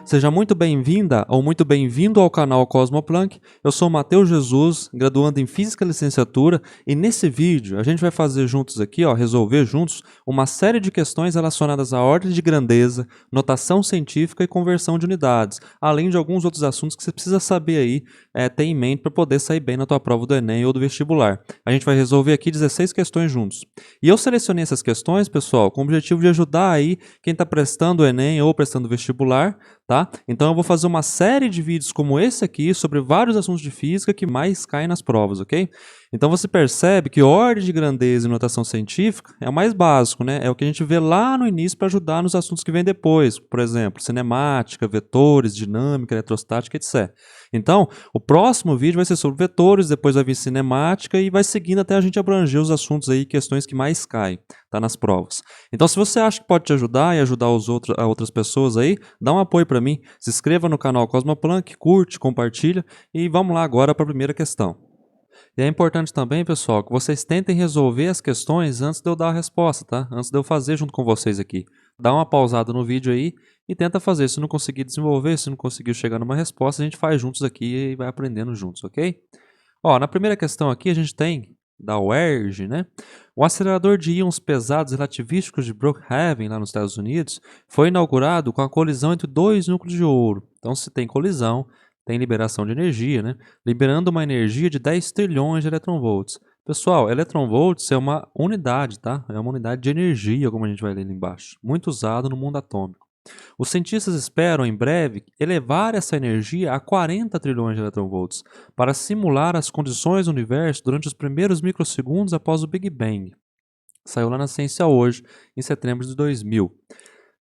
Seja muito bem-vinda ou muito bem-vindo ao canal Cosmoplanck. Eu sou o Matheus Jesus, graduando em Física Licenciatura, e nesse vídeo a gente vai fazer juntos aqui, resolver juntos uma série de questões relacionadas à ordem de grandeza, notação científica e conversão de unidades, além de alguns outros assuntos que você precisa saber aí, ter em mente para poder sair bem na tua prova do Enem ou do vestibular. A gente vai resolver aqui 16 questões juntos. E eu selecionei essas questões, pessoal, com o objetivo de ajudar aí quem está prestando o Enem ou prestando vestibular, tá? Então eu vou fazer uma série de vídeos como esse aqui sobre vários assuntos de física que mais caem nas provas, ok? Então você percebe que ordem de grandeza e notação científica é o mais básico, né? É o que a gente vê lá no início para ajudar nos assuntos que vêm depois, por exemplo, cinemática, vetores, dinâmica, eletrostática, etc. Então, o próximo vídeo vai ser sobre vetores, depois vai vir cinemática e vai seguindo até a gente abranger os assuntos aí, questões que mais caem, tá, nas provas. Então, se você acha que pode te ajudar e ajudar a outras pessoas aí, dá um apoio para mim, se inscreva no canal Cosmoplanck, curte, compartilha e vamos lá agora para a primeira questão. E é importante também, pessoal, que vocês tentem resolver as questões antes de eu dar a resposta, tá? Antes de eu fazer junto com vocês aqui. Dá uma pausada no vídeo aí e tenta fazer. Se não conseguir desenvolver, se não conseguir chegar numa resposta, a gente faz juntos aqui e vai aprendendo juntos, ok? Na primeira questão aqui a gente tem, da UERJ, né? O acelerador de íons pesados relativísticos de Brookhaven, lá nos Estados Unidos, foi inaugurado com a colisão entre dois núcleos de ouro. Então, se tem colisão, tem liberação de energia, né? Liberando uma energia de 10 trilhões de eletronvolts. Pessoal, eletronvolts é uma unidade, tá? É uma unidade de energia, como a gente vai ler ali embaixo. Muito usado no mundo atômico. Os cientistas esperam, em breve, elevar essa energia a 40 trilhões de eletronvolts para simular as condições do universo durante os primeiros microsegundos após o Big Bang. Saiu lá na Ciência Hoje, em setembro de 2000.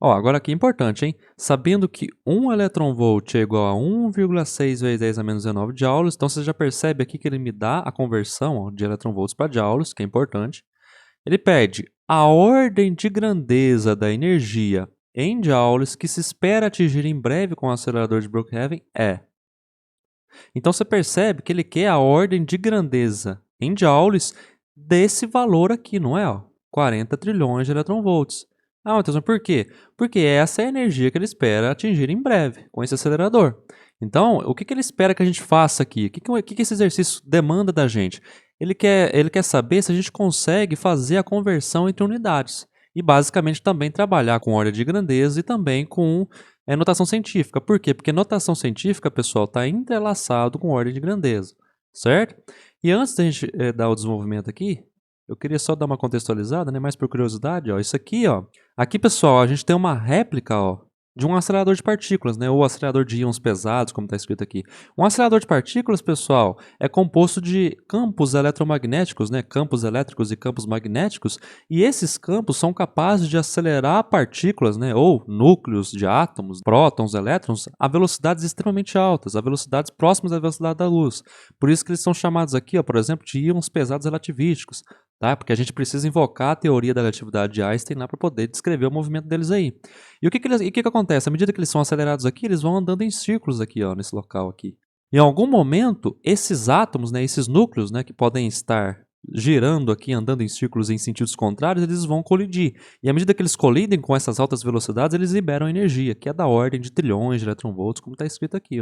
Agora aqui é importante, hein? Sabendo que 1 eletronvolt é igual a 1,6 vezes 10 a menos 19 joules, então você já percebe aqui que ele me dá a conversão de eletronvolts para joules, que é importante. Ele pede a ordem de grandeza da energia em joules que se espera atingir em breve com o acelerador de Brookhaven é. Então você percebe que ele quer a ordem de grandeza em joules desse valor aqui, não é? 40 trilhões de eletronvolts. Matheus, mas por quê? Porque essa é a energia que ele espera atingir em breve com esse acelerador. Então, o que ele espera que a gente faça aqui? O que esse exercício demanda da gente? Ele quer saber se a gente consegue fazer a conversão entre unidades. E basicamente também trabalhar com ordem de grandeza e também com notação científica. Por quê? Porque notação científica, pessoal, está entrelaçado com ordem de grandeza, certo? E antes da gente dar o desenvolvimento aqui, eu queria só dar uma contextualizada, né? Mais por curiosidade, isso aqui, aqui, pessoal, a gente tem uma réplica, de um acelerador de partículas, né? Ou acelerador de íons pesados, como está escrito aqui. Um acelerador de partículas, pessoal, é composto de campos eletromagnéticos, né? Campos elétricos e campos magnéticos, e esses campos são capazes de acelerar partículas, né? Ou núcleos de átomos, prótons, elétrons, a velocidades extremamente altas, a velocidades próximas à velocidade da luz. Por isso que eles são chamados aqui, por exemplo, de íons pesados relativísticos. Tá? Porque a gente precisa invocar a teoria da relatividade de Einstein lá para poder descrever o movimento deles aí. E o que acontece? À medida que eles são acelerados aqui, eles vão andando em círculos aqui, nesse local aqui. Em algum momento, esses átomos, né, esses núcleos, né, que podem estar girando aqui, andando em círculos em sentidos contrários, eles vão colidir. E à medida que eles colidem com essas altas velocidades, eles liberam energia, que é da ordem de trilhões de eletronvolts, como está escrito aqui.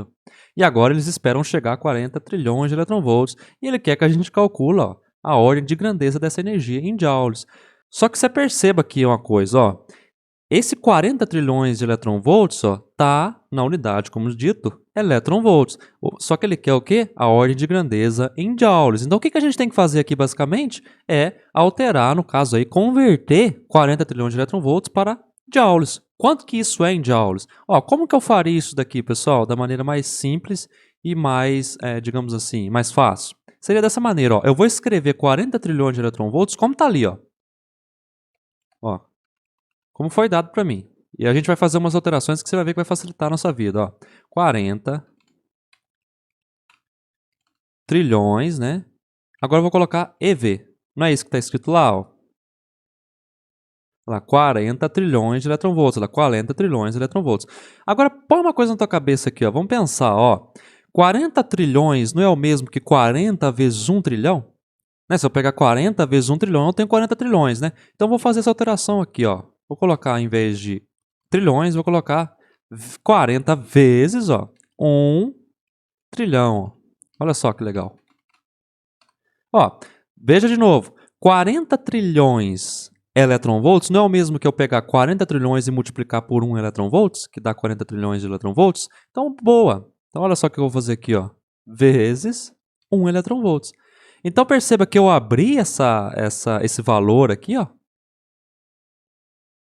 E agora eles esperam chegar a 40 trilhões de eletronvolts, e ele quer que a gente calcule, a ordem de grandeza dessa energia em joules. Só que você perceba aqui uma coisa, esse 40 trilhões de eletronvolts, tá na unidade, como dito, eletronvolts. Só que ele quer o quê? A ordem de grandeza em joules. Então o que a gente tem que fazer aqui basicamente é alterar, no caso aí, converter 40 trilhões de eletronvolts para joules. Quanto que isso é em joules? Como que eu faria isso daqui, pessoal, da maneira mais simples e mais, digamos assim, mais fácil? Seria dessa maneira, eu vou escrever 40 trilhões de eletronvolts como está ali, como foi dado para mim. E a gente vai fazer umas alterações que você vai ver que vai facilitar a nossa vida, 40 trilhões, né? Agora eu vou colocar EV. Não é isso que está escrito lá, Lá, 40 trilhões de eletronvolts, lá, 40 trilhões de eletronvolts. Agora, põe uma coisa na tua cabeça aqui, vamos pensar, 40 trilhões não é o mesmo que 40 vezes 1 trilhão? Né? Se eu pegar 40 vezes 1 trilhão, eu tenho 40 trilhões, né? Então, eu vou fazer essa alteração aqui, Vou colocar, em vez de trilhões, vou colocar 40 vezes, ó, 1 trilhão. Ó. Olha só que legal. Ó, veja de novo. 40 trilhões eletronvolts não é o mesmo que eu pegar 40 trilhões e multiplicar por 1 eletronvolts, que dá 40 trilhões de eletronvolts? Então, boa. Então, olha só o que eu vou fazer aqui, ó. Vezes 1 eletronvolts. Então, perceba que eu abri esse valor aqui, ó,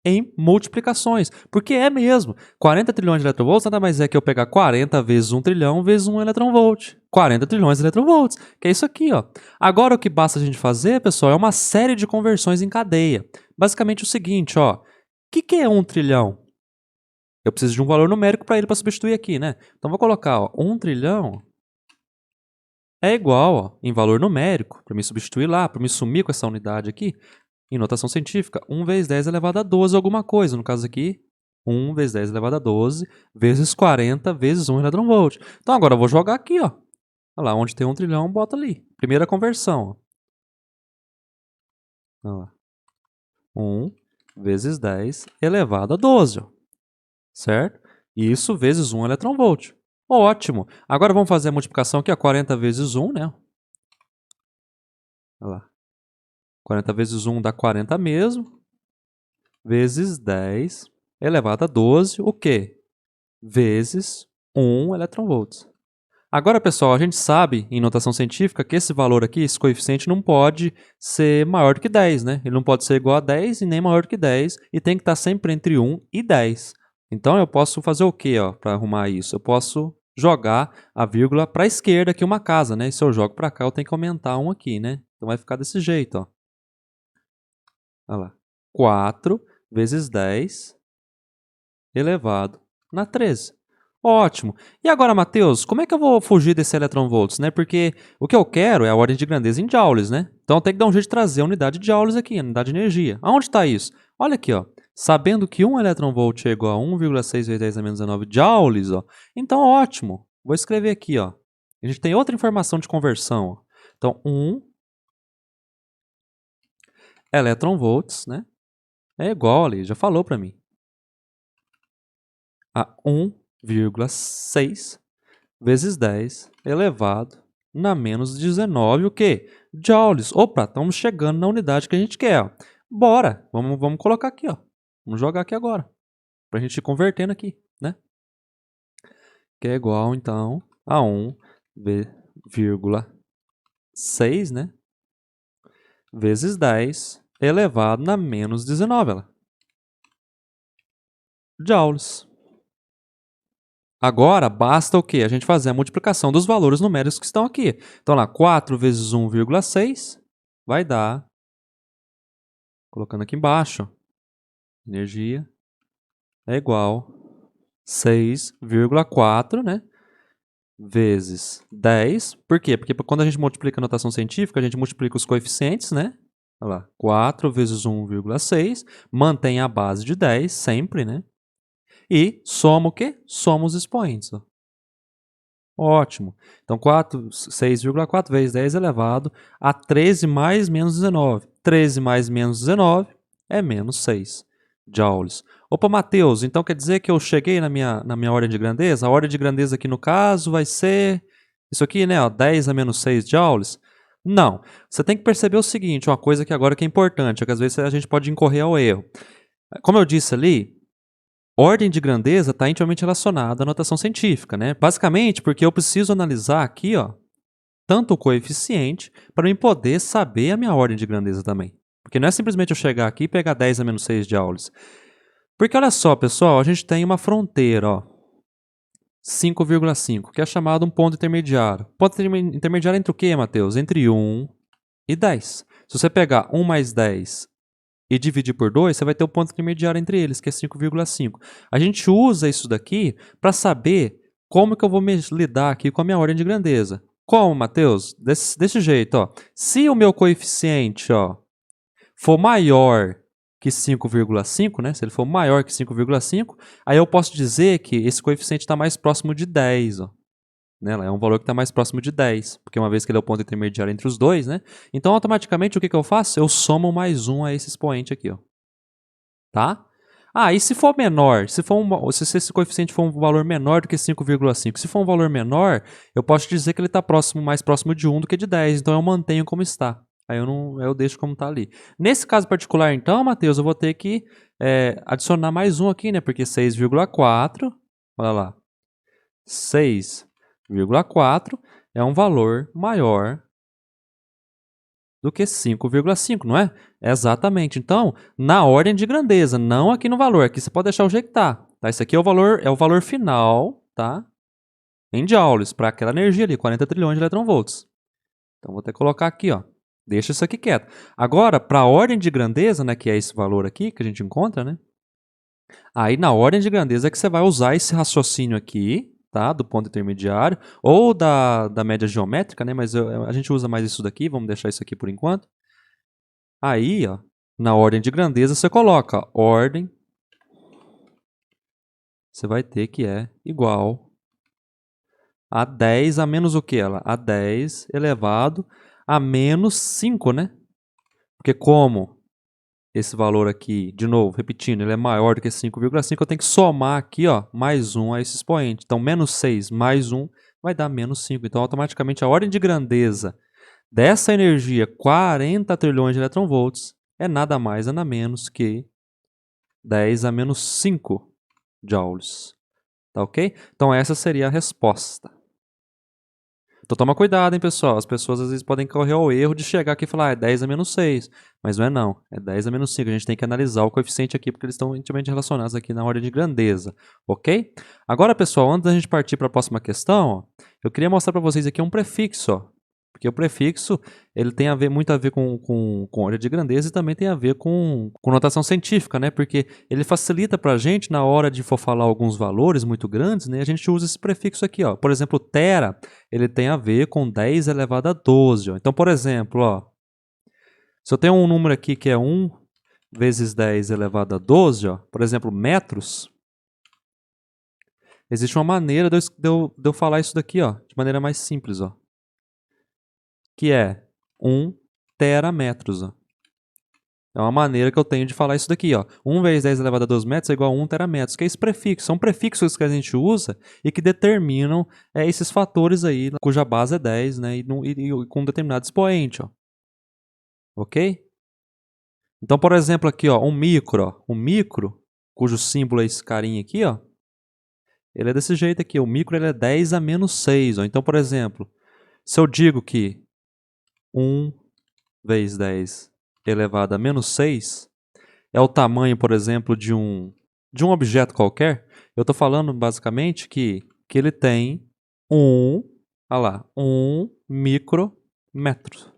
em multiplicações. Porque é mesmo. 40 trilhões de eletronvolts nada mais é que eu pegar 40 vezes 1 trilhão vezes 1 eletronvolt. 40 trilhões de eletronvolts. Que é isso aqui, ó. Agora o que basta a gente fazer, pessoal, é uma série de conversões em cadeia. Basicamente o seguinte, ó. O que é 1 trilhão? Eu preciso de um valor numérico para ele para substituir aqui, né? Então vou colocar, ó, 1 trilhão é igual, ó, em valor numérico, para me substituir lá, para me sumir com essa unidade aqui. Em notação científica, 1 vezes 10 elevado a 12 alguma coisa. No caso aqui, 1 vezes 10 elevado a 12 vezes 40 vezes 1 eletronvolt. Então agora eu vou jogar aqui, ó. Olha lá, onde tem 1 trilhão, bota ali. Primeira conversão. Ó. Olha lá. 1 vezes 10 elevado a 12. Ó. Certo? Isso vezes 1 eletronvolt. Ótimo. Agora vamos fazer a multiplicação aqui, ó. 40 vezes 1, né? Olha lá. 40 vezes 1 dá 40 mesmo, vezes 10 elevado a 12, o quê? Vezes 1 eletronvolts. Agora, pessoal, a gente sabe, em notação científica, que esse valor aqui, esse coeficiente, não pode ser maior do que 10, né? Ele não pode ser igual a 10 e nem maior do que 10, e tem que estar sempre entre 1 e 10. Então, eu posso fazer o quê, ó, para arrumar isso? Eu posso jogar a vírgula para a esquerda aqui uma casa, né? E se eu jogo para cá, eu tenho que aumentar 1 aqui, né? Então, vai ficar desse jeito, ó. Olha lá. 4 vezes 10 elevado na 13. Ótimo. E agora, Matheus, como é que eu vou fugir desse eletronvolts, né? Porque o que eu quero é a ordem de grandeza em joules, né? Então eu tenho que dar um jeito de trazer a unidade de joules aqui, a unidade de energia. Aonde está isso? Olha aqui, ó. Sabendo que 1 eletronvolt é igual a 1,6 vezes 10 a menos 19 joules, ó. Então, ótimo. Vou escrever aqui, ó. A gente tem outra informação de conversão, ó. Então, 1 eletronvolts, né? É igual ali, já falou para mim, a 1,6 vezes 10 elevado na menos 19, o quê? Joules. Opa, estamos chegando na unidade que a gente quer. Ó. Bora, vamos colocar aqui, ó. Vamos jogar aqui agora, para a gente ir convertendo aqui, né? Que é igual, então, a 1,6, né? Vezes 10 elevado na menos 19, ela. Joules. Agora, basta o quê? A gente fazer a multiplicação dos valores numéricos que estão aqui. Então, lá, 4 vezes 1,6 vai dar, colocando aqui embaixo, energia é igual a 6,4, né? Vezes 10. Por quê? Porque quando a gente multiplica a notação científica, a gente multiplica os coeficientes, né? Olha lá, 4 vezes 1,6, mantém a base de 10 sempre, né? E soma o quê? Soma os expoentes. Ó. Ótimo. Então, 6,4 vezes 10 elevado a 13 mais menos 19. 13 mais menos 19 é menos 6 joules. Opa, Matheus, então quer dizer que eu cheguei na minha ordem de grandeza? A ordem de grandeza aqui no caso vai ser isso aqui, né? Ó, 10 a menos 6 joules? Não. Você tem que perceber o seguinte, uma coisa que agora que é importante, é que às vezes a gente pode incorrer ao erro. Como eu disse ali, ordem de grandeza está intimamente relacionada à notação científica, né? Basicamente porque eu preciso analisar aqui, ó, tanto o coeficiente para eu poder saber a minha ordem de grandeza também. Porque não é simplesmente eu chegar aqui e pegar 10 a menos 6 joules. Porque olha só, pessoal, a gente tem uma fronteira, ó, 5,5, que é chamado um ponto intermediário. Ponto intermediário entre o quê, Matheus? Entre 1 e 10. Se você pegar 1 mais 10 e dividir por 2, você vai ter o ponto intermediário entre eles, que é 5,5. A gente usa isso daqui para saber como que eu vou lidar aqui com a minha ordem de grandeza. Como, Matheus? Desse jeito, ó. Se o meu coeficiente, ó, for maior que 5,5, né? Se ele for maior que 5,5, aí eu posso dizer que esse coeficiente está mais próximo de 10, ó. Né? É um valor que está mais próximo de 10, porque uma vez que ele é o ponto intermediário entre os dois, né? Então, automaticamente, o que eu faço? Eu somo mais 1 a esse expoente aqui, ó. Tá? Ah, e se for menor? Se esse coeficiente for um valor menor do que 5,5? Se for um valor menor, eu posso dizer que ele está mais próximo de 1 do que de 10. Então eu mantenho como está. Aí eu deixo como está ali. Nesse caso particular, então, Matheus, eu vou ter que adicionar mais um aqui, né? Porque 6,4, olha lá, 6,4 é um valor maior do que 5,5, não é? Exatamente. Então, na ordem de grandeza, não aqui no valor. Aqui você pode deixar o jeito que tá. Esse aqui é o valor final, tá? Em joules, para aquela energia ali, 40 trilhões de eletronvolts. Então, vou ter que colocar aqui, ó. Deixa isso aqui quieto. Agora, para a ordem de grandeza, né, que é esse valor aqui que a gente encontra, né? Aí, na ordem de grandeza é que você vai usar esse raciocínio aqui, tá? Do ponto intermediário, ou da média geométrica, né? Mas a gente usa mais isso daqui, vamos deixar isso aqui por enquanto. Aí, ó, na ordem de grandeza, você coloca ordem, você vai ter que é igual a 10 a menos o que ela? A 10 elevado a menos 5, né? Porque como esse valor aqui, de novo, repetindo, ele é maior do que 5,5, eu tenho que somar aqui, ó, mais 1 a esse expoente. Então, menos 6 mais 1 vai dar menos 5. Então, automaticamente, a ordem de grandeza dessa energia, 40 trilhões de eletronvolts, é nada mais, nada menos que 10 a menos 5 joules. Tá ok? Então, essa seria a resposta. Então, toma cuidado, hein, pessoal. As pessoas às vezes podem correr ao erro de chegar aqui e falar, é 10 a menos 6. Mas não é não. É 10 a menos 5. A gente tem que analisar o coeficiente aqui, porque eles estão intimamente relacionados aqui na ordem de grandeza. Ok? Agora, pessoal, antes da gente partir para a próxima questão, ó, eu queria mostrar para vocês aqui um prefixo, ó. Porque o prefixo ele tem muito a ver com ordem de grandeza e também tem a ver com notação científica, né? Porque ele facilita para a gente, na hora de for falar alguns valores muito grandes, né? A gente usa esse prefixo aqui, ó. Por exemplo, tera, ele tem a ver com 10 elevado a 12. Ó. Então, por exemplo, ó, se eu tenho um número aqui que é 1 vezes 10 elevado a 12, ó, por exemplo, metros, existe uma maneira de eu falar isso daqui, ó, de maneira mais simples, ó, que é 1 terametros. Ó. É uma maneira que eu tenho de falar isso daqui. Ó. 1 vezes 10 elevado a 12 metros é igual a 1 terametros, que é esse prefixo. São prefixos que a gente usa e que determinam esses fatores aí, cuja base é 10, né, e com um determinado expoente. Ó. Ok? Então, por exemplo, aqui, ó, um micro, cujo símbolo é esse carinha aqui, ó, ele é desse jeito aqui. O micro ele é 10 a menos 6. Ó. Então, por exemplo, se eu digo que 1 vezes 10 elevado a menos 6 é o tamanho, por exemplo, de um objeto qualquer, eu estou falando basicamente que ele tem olha lá, 1 micrometro,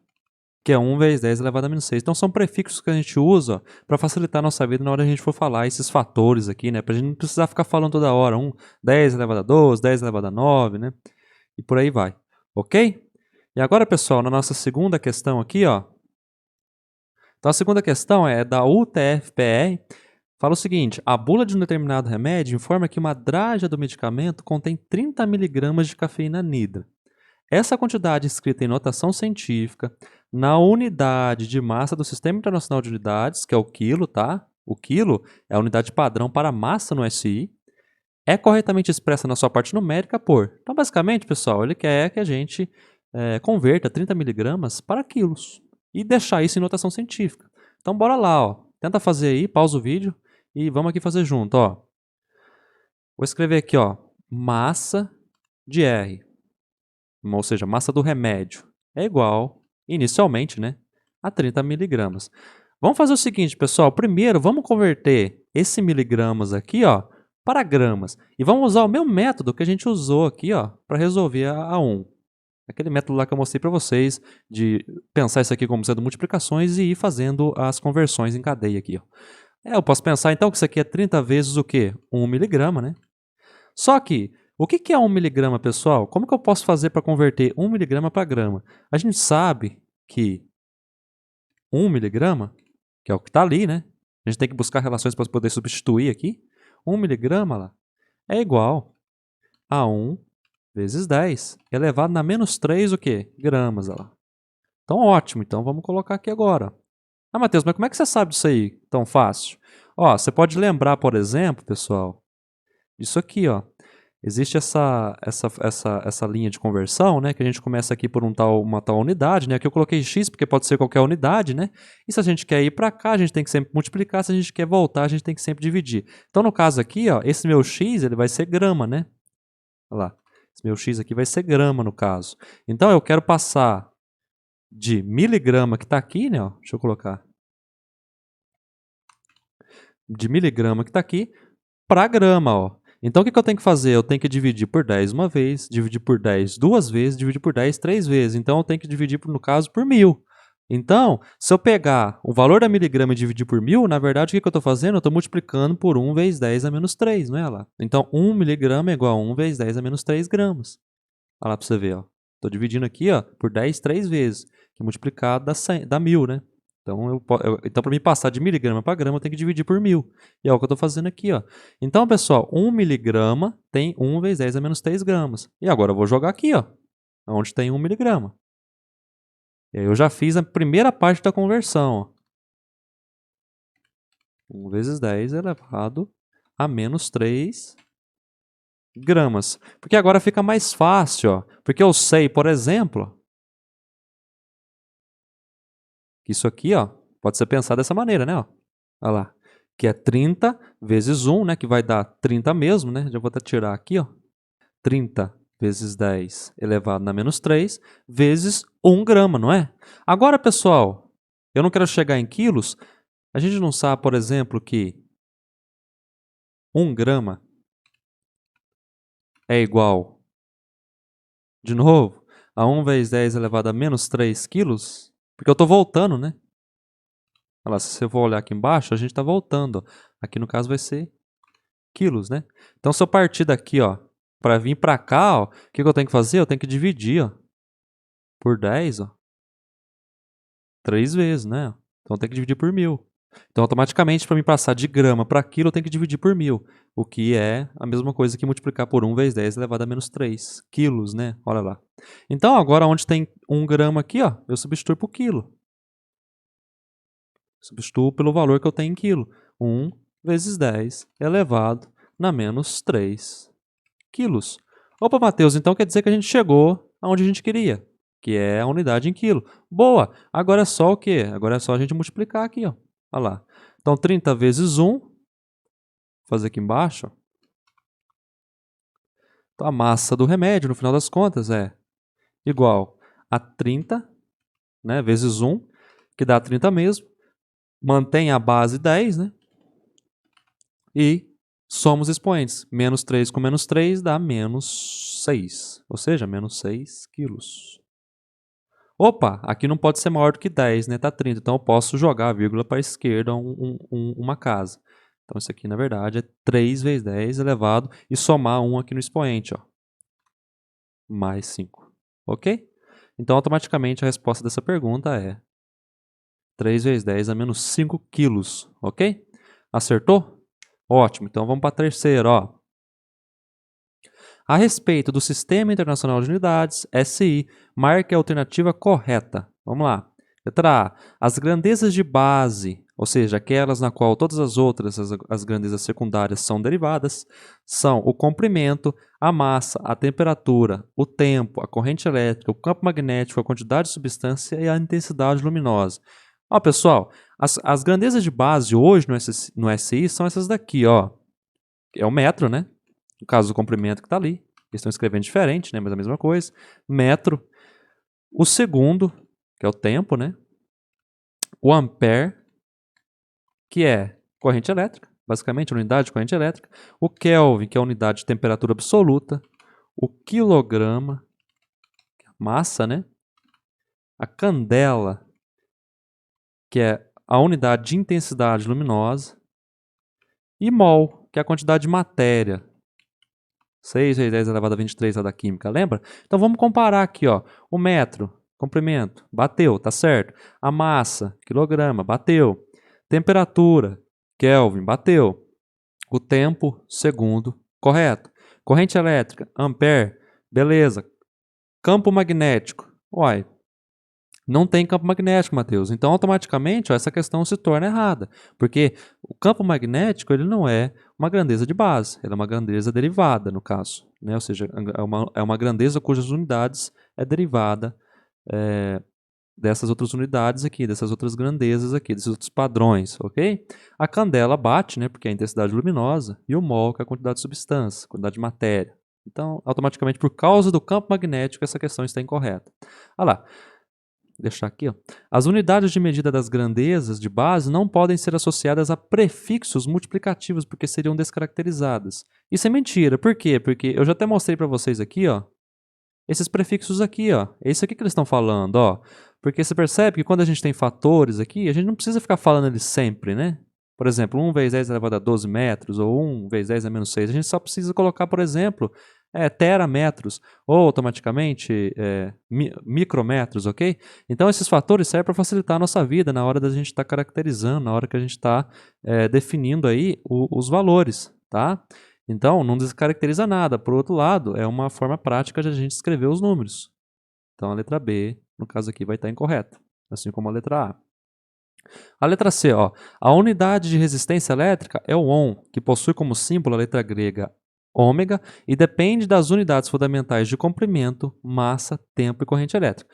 que é 1 vezes 10 elevado a menos 6. Então são prefixos que a gente usa para facilitar a nossa vida na hora que a gente for falar esses fatores aqui, né? Para a gente não precisar ficar falando toda hora 10 elevado a 12, 10 elevado a 9, né? E por aí vai, ok? E agora, pessoal, na nossa segunda questão aqui, ó. Então a segunda questão é da UTF-PR. Fala o seguinte, a bula de um determinado remédio informa que uma draga do medicamento contém 30 mg de cafeína anidra. Essa quantidade escrita em notação científica, na unidade de massa do Sistema Internacional de Unidades, que é o quilo, tá? O quilo é a unidade padrão para massa no SI, é corretamente expressa na sua parte numérica por... Então, basicamente, pessoal, ele quer que a gente converta 30 mg para quilos e deixar isso em notação científica. Então, bora lá, ó. Tenta fazer aí, pausa o vídeo e vamos aqui fazer junto, ó. Vou escrever aqui, ó, massa de R, ou seja, massa do remédio, é igual, inicialmente, né, a 30 mg. Vamos fazer o seguinte, pessoal. Primeiro, vamos converter esse miligramas aqui, ó, para gramas. E vamos usar o mesmo método que a gente usou aqui, ó, para resolver a 1. Aquele método lá que eu mostrei para vocês, de pensar isso aqui como sendo multiplicações e ir fazendo as conversões em cadeia aqui, ó. Eu posso pensar então que isso aqui é 30 vezes o quê? 1 miligrama, né? Só que, o que é 1 miligrama, pessoal? Como que eu posso fazer para converter 1 miligrama para grama? A gente sabe que 1 miligrama, que é o que está ali, né? A gente tem que buscar relações para poder substituir aqui. 1 miligrama lá, é igual a 1 vezes 10 elevado na menos 3 o quê? Gramas. Lá. Então, ótimo. Então, vamos colocar aqui agora. Ah, Matheus, mas como é que você sabe disso aí tão fácil? Ó, você pode lembrar, por exemplo, pessoal, isso aqui, ó. Existe essa linha de conversão, né? Que a gente começa aqui por uma tal unidade, né? Aqui eu coloquei x porque pode ser qualquer unidade, né? E se a gente quer ir para cá, a gente tem que sempre multiplicar. Se a gente quer voltar, a gente tem que sempre dividir. Então, no caso aqui, ó, esse meu x ele vai ser grama, né? Olha lá. Esse meu x aqui vai ser grama, no caso. Então, eu quero passar de miligrama, que está aqui, né? Ó, deixa eu colocar. De miligrama, que está aqui, para grama, ó. Então o que eu tenho que fazer? Eu tenho que dividir por 10 uma vez, dividir por 10 duas vezes, dividir por 10 três vezes. Então eu tenho que dividir, no caso, por 1000. Então, se eu pegar o valor da miligrama e dividir por 1000, na verdade o que eu estou fazendo? Eu estou multiplicando por 1 vezes 10 a menos 3, não é lá? Então 1 miligrama é igual a 1 vezes 10 a menos 3 gramas. Olha lá para você ver, ó. Estou dividindo aqui, ó, por 10 três vezes, que é multiplicado dá 1000, né? Então, então para mim passar de miligrama para grama, eu tenho que dividir por 1000. E é o que eu estou fazendo aqui, ó. Então, pessoal, 1 miligrama tem 1 vezes 10 a menos 3 gramas. E agora eu vou jogar aqui, ó, onde tem 1 miligrama. E aí eu já fiz a primeira parte da conversão, ó. 1 vezes 10 elevado a menos 3 gramas. Porque agora fica mais fácil, ó. Porque eu sei, por exemplo, que isso aqui, ó, pode ser pensado dessa maneira, né? Ó. Olha lá. Que é 30 vezes 1, né? Que vai dar 30 mesmo, né? Já vou até tirar aqui, ó. 30 vezes 10 elevado a menos 3 vezes 1 grama, não é? Agora, pessoal, eu não quero chegar em quilos. A gente não sabe, por exemplo, que 1 grama é igual, de novo, a 1 vezes 10 elevado a menos 3 quilos? Porque eu estou voltando, né? Olha lá, se você for olhar aqui embaixo, a gente está voltando. Ó. Aqui no caso vai ser quilos, né? Então se eu partir daqui, ó, para vir para cá, ó, o que eu tenho que fazer? Eu tenho que dividir, ó, por 10, ó, 3 vezes, né? Então eu tenho que dividir por 1000. Então automaticamente para mim passar de grama para quilo, eu tenho que dividir por 1000, o que é a mesma coisa que multiplicar por 1 vezes 10 elevado a menos 3 quilos, né? Olha lá. Então agora onde tem 1 grama aqui, ó, eu substituo por quilo. Substituo pelo valor que eu tenho em quilo. 1 vezes 10 elevado a menos 3 quilos. Opa, Matheus, então quer dizer que a gente chegou aonde a gente queria, que é a unidade em quilo. Boa! Agora é só o quê? Agora é só a gente multiplicar aqui, ó. Olha lá. Então, 30 vezes 1, vou fazer aqui embaixo. Ó. Então, a massa do remédio, no final das contas, é igual a 30, né, vezes 1, que dá 30 mesmo. Mantém a base 10, né? E somos expoentes. Menos 3 com menos 3 dá menos 6. Ou seja, menos 6 quilos. Opa, aqui não pode ser maior do que 10, né? Tá 30. Então eu posso jogar a vírgula para a esquerda uma casa. Então isso aqui, na verdade, é 3 vezes 10 elevado e somar 1 aqui no expoente, ó. Mais 5. Ok? Então, automaticamente, a resposta dessa pergunta é 3 vezes 10 a menos 5 quilos. Ok? Acertou? Ótimo. Então, vamos para a terceira, ó. A respeito do Sistema Internacional de Unidades, SI, marque a alternativa correta. Vamos lá. Letra A. As grandezas de base, ou seja, aquelas na qual todas as outras, as grandezas secundárias, são derivadas, são o comprimento, a massa, a temperatura, o tempo, a corrente elétrica, o campo magnético, a quantidade de substância e a intensidade luminosa. Ó, pessoal, as grandezas de base hoje no SI são essas daqui, ó. É o metro, né? No caso do comprimento que está ali. Eles estão escrevendo diferente, né? Mas a mesma coisa. Metro. O segundo, que é o tempo, né? O ampere, que é corrente elétrica, basicamente, unidade de corrente elétrica. O Kelvin, que é a unidade de temperatura absoluta. O quilograma, massa, né? A candela, que é a unidade de intensidade luminosa. E mol, que é a quantidade de matéria. 6 vezes 10 elevado a 23 é da química, lembra? Então vamos comparar aqui, ó. O metro, comprimento, bateu, tá certo. A massa, quilograma, bateu. Temperatura, Kelvin, bateu. O tempo, segundo, correto. Corrente elétrica, ampere, beleza. Campo magnético, uai, Não tem campo magnético, Matheus. Então, automaticamente, ó, essa questão se torna errada. Porque o campo magnético ele não é uma grandeza de base, ele é uma grandeza derivada, no caso. Né? Ou seja, é uma grandeza cujas unidades é derivada é, dessas outras unidades aqui, dessas outras grandezas aqui, desses outros padrões, ok? A candela bate, né, porque é a intensidade luminosa, e o mol, que é a quantidade de substância, a quantidade de matéria. Então, automaticamente, por causa do campo magnético, essa questão está incorreta. Olha lá, deixar aqui, ó. As unidades de medida das grandezas de base não podem ser associadas a prefixos multiplicativos, porque seriam descaracterizadas. Isso é mentira. Por quê? Porque eu já até mostrei para vocês aqui, ó, esses prefixos aqui, ó. É isso aqui que eles estão falando, ó. Porque você percebe que quando a gente tem fatores aqui, a gente não precisa ficar falando eles sempre, né? Por exemplo, 1 vezes 10 elevado a 12 metros, ou 1 vezes 10 a menos 6. A gente só precisa colocar, por exemplo, terametros, ou automaticamente micrometros, ok? Então, esses fatores servem para facilitar a nossa vida na hora da gente estar caracterizando, na hora que a gente está definindo aí os valores, tá? Então, não descaracteriza nada. Por outro lado, é uma forma prática de a gente escrever os números. Então, a letra B, no caso aqui, vai estar incorreta, assim como a letra A. A letra C, ó, a unidade de resistência elétrica é o Ohm, que possui como símbolo a letra grega ômega e depende das unidades fundamentais de comprimento, massa, tempo e corrente elétrica.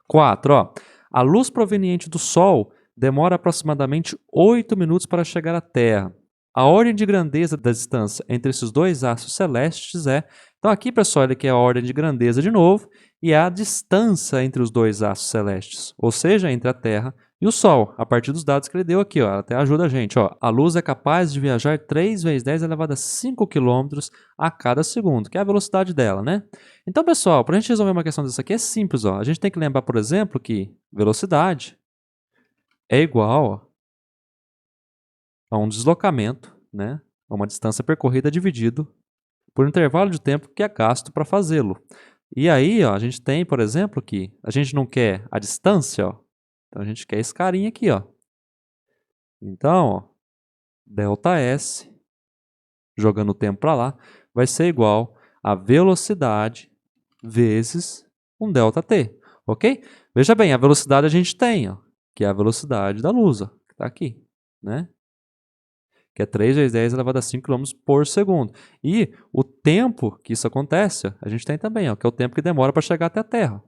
Quatro, ó. A luz proveniente do Sol demora aproximadamente 8 minutos para chegar à Terra. A ordem de grandeza da distância entre esses dois astros celestes é... Então aqui, pessoal, ele quer a ordem de grandeza de novo e a distância entre os dois astros celestes, ou seja, entre a Terra e o Sol, a partir dos dados que ele deu aqui, ó, até ajuda a gente. Ó. A luz é capaz de viajar 3 vezes 10 elevado a 5 km a cada segundo, que é a velocidade dela, né? Então, pessoal, para a gente resolver uma questão dessa aqui é simples. Ó. A gente tem que lembrar, por exemplo, que velocidade é igual a um deslocamento, né? A uma distância percorrida dividido por um intervalo de tempo que é gasto para fazê-lo. E aí, ó, a gente tem, por exemplo, que a gente não quer a distância, ó, então a gente quer esse carinha aqui, ó. Então, ó, ΔS, jogando o tempo para lá, vai ser igual a velocidade vezes um ΔT, ok? Veja bem, a velocidade a gente tem, ó, que é a velocidade da luz, ó, que está aqui, né? Que é 3 vezes 10 elevado a 5 km por segundo. E o tempo que isso acontece, ó, a gente tem também, ó, que é o tempo que demora para chegar até a Terra.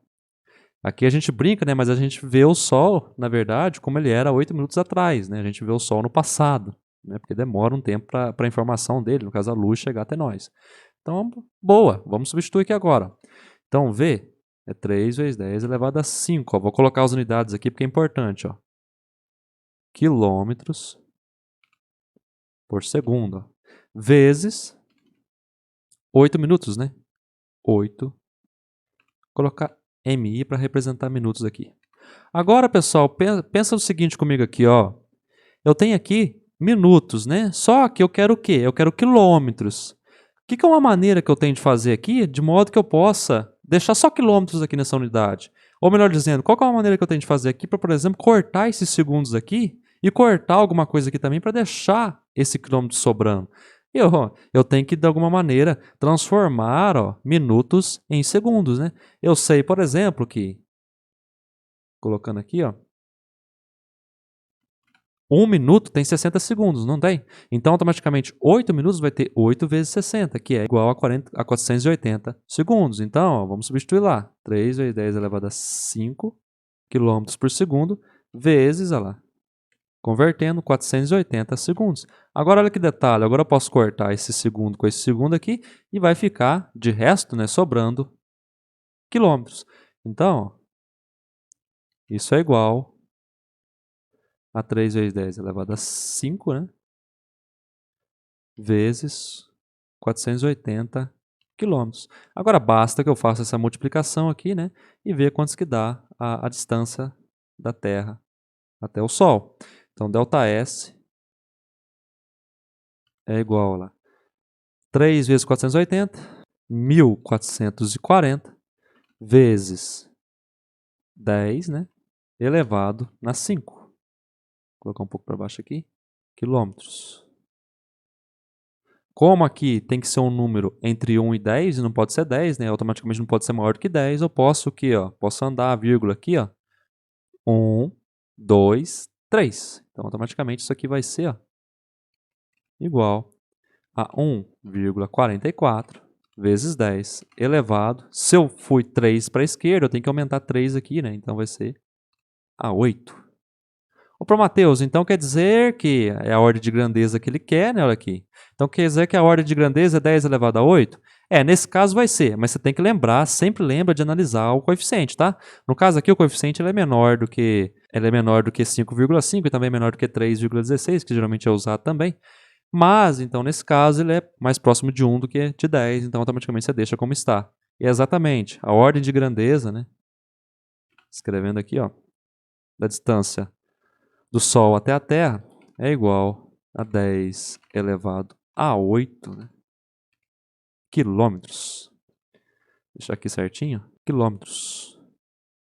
Aqui a gente brinca, né, mas a gente vê o Sol, na verdade, como ele era 8 minutos atrás. Né? A gente vê o Sol no passado, né, porque demora um tempo para a informação dele, no caso a luz, chegar até nós. Então, boa, vamos substituir aqui agora. Então, V é 3 vezes 10 elevado a 5. Ó. Vou colocar as unidades aqui porque é importante. Ó. Quilômetros por segundo. Ó. Vezes 8 minutos, né? 8. Vou colocar MI para representar minutos aqui. Agora, pessoal, pensa o seguinte comigo aqui, ó. Eu tenho aqui minutos, né? Só que eu quero o quê? Eu quero quilômetros. O que é uma maneira que eu tenho de fazer aqui, de modo que eu possa deixar só quilômetros aqui nessa unidade? Ou melhor dizendo, qual é uma maneira que eu tenho de fazer aqui para, por exemplo, cortar esses segundos aqui e cortar alguma coisa aqui também para deixar esse quilômetro sobrando? Eu tenho que, de alguma maneira, transformar, ó, minutos em segundos, né? Eu sei, por exemplo, que, colocando aqui, ó, 1 minuto tem 60 segundos, não tem? Então, automaticamente, 8 minutos vai ter 8 vezes 60, que é igual a 480 segundos. Então, ó, vamos substituir lá. 3 vezes 10 elevado a 5 km por segundo, vezes, olha lá, convertendo 480 segundos. Agora, olha que detalhe, agora eu posso cortar esse segundo com esse segundo aqui e vai ficar, de resto, né, sobrando quilômetros. Então, ó, isso é igual a 3 vezes 10 elevado a 5, né? Vezes 480 quilômetros. Agora basta que eu faça essa multiplicação aqui, né? E ver quantos que dá a distância da Terra até o Sol. Então, ΔS é igual a 3 vezes 480, 1440, vezes 10, né? Elevado na 5. Vou colocar um pouco para baixo aqui. Quilômetros. Como aqui tem que ser um número entre 1 e 10, e não pode ser 10, né? Automaticamente não pode ser maior do que 10, eu posso aqui, ó, posso andar a vírgula aqui, ó. 1, 2, 3. Então, automaticamente isso aqui vai ser, ó, igual a 1,44 vezes 10 elevado. Se eu fui 3 para a esquerda, eu tenho que aumentar 3 aqui, né? Então vai ser a 8. Ô, Promateus, então quer dizer que é a ordem de grandeza que ele quer, né? Olha aqui. Então quer dizer que a ordem de grandeza é 10 elevado a 8? Nesse caso vai ser, mas você tem que lembrar, sempre lembra de analisar o coeficiente, tá? No caso aqui, o coeficiente ele é menor do que 5,5 e também menor do que 3,16, que geralmente é usado também. Mas, então, nesse caso, ele é mais próximo de 1 do que de 10, então automaticamente você deixa como está. E é exatamente a ordem de grandeza, né? Escrevendo aqui, ó, da distância do Sol até a Terra é igual a 10 elevado a 8, né? Quilômetros. Deixar aqui certinho. Quilômetros.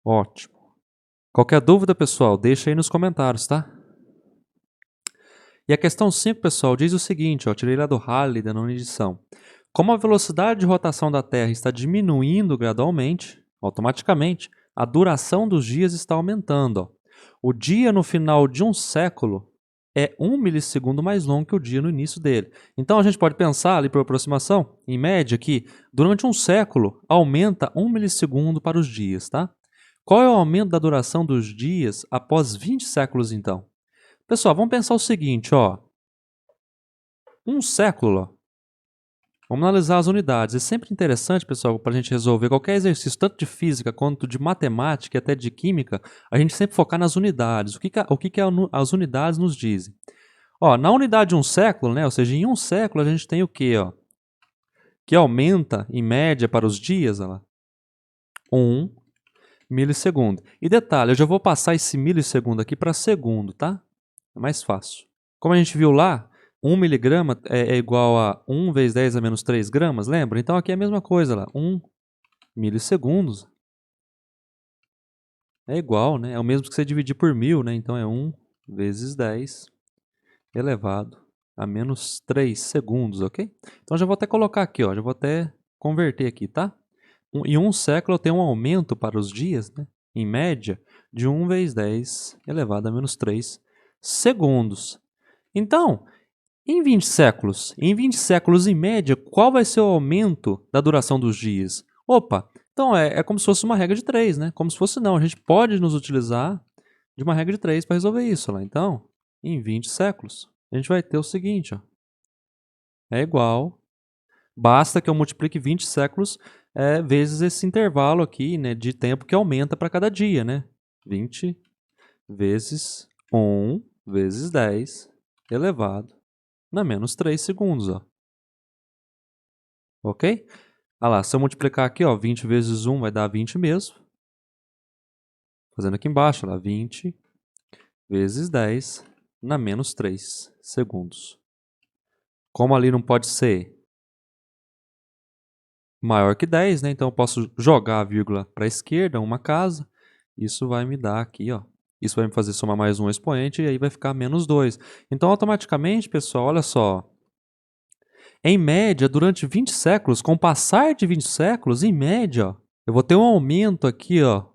Ótimo. Qualquer dúvida, pessoal, deixa aí nos comentários, tá? E a questão 5, pessoal, diz o seguinte, ó, tirei lá do Halley da nona edição. Como a velocidade de rotação da Terra está diminuindo gradualmente, automaticamente, a duração dos dias está aumentando. Ó. O dia no final de um século é 1 milissegundo mais longo que o dia no início dele. Então a gente pode pensar ali por aproximação, em média, que durante um século aumenta 1 milissegundo para os dias, tá? Qual é o aumento da duração dos dias após 20 séculos então? Pessoal, vamos pensar o seguinte, ó. Um século, ó. Vamos analisar as unidades. É sempre interessante, pessoal, para a gente resolver qualquer exercício, tanto de física quanto de matemática e até de química, a gente sempre focar nas unidades. O que as unidades nos dizem? Ó, na unidade de um século, né, ou seja, em um século a gente tem o quê? Ó, que aumenta, em média, para os dias, ó lá, 1 milissegundo. E detalhe, eu já vou passar esse milissegundo aqui para segundo, tá? É mais fácil. Como a gente viu lá, 1 miligrama é igual a 1 vezes 10 a menos 3 gramas, lembra? Então aqui é a mesma coisa lá, 1 milissegundos é igual, né? É o mesmo que você dividir por 1000, né? Então é 1 vezes 10 elevado a menos 3 segundos, ok? Então já vou até colocar aqui, ó, já vou até converter aqui, tá? Em um século eu tenho um aumento para os dias, né? Em média, de 1 vezes 10 elevado a menos 3 segundos. Então, em 20 séculos em média, qual vai ser o aumento da duração dos dias? Opa, então é como se fosse uma regra de 3, né? Como se fosse não, a gente pode nos utilizar de uma regra de 3 para resolver isso lá. Então, em 20 séculos, a gente vai ter o seguinte, ó, é igual, basta que eu multiplique 20 séculos vezes esse intervalo aqui, né, de tempo que aumenta para cada dia, né? 20 vezes 1 vezes 10 elevado na menos 3 segundos, ó. Ok? Ah lá, se eu multiplicar aqui, ó, 20 vezes 1 vai dar 20 mesmo. Fazendo aqui embaixo, lá, 20 vezes 10 na menos 3 segundos. Como ali não pode ser maior que 10, né? Então eu posso jogar a vírgula para a esquerda, uma casa. Isso vai me dar aqui, ó. Isso vai me fazer somar mais um expoente e aí vai ficar menos 2. Então, automaticamente, pessoal, olha só. Em média, durante 20 séculos, com o passar de 20 séculos, em média, ó, eu vou ter um aumento aqui, ó,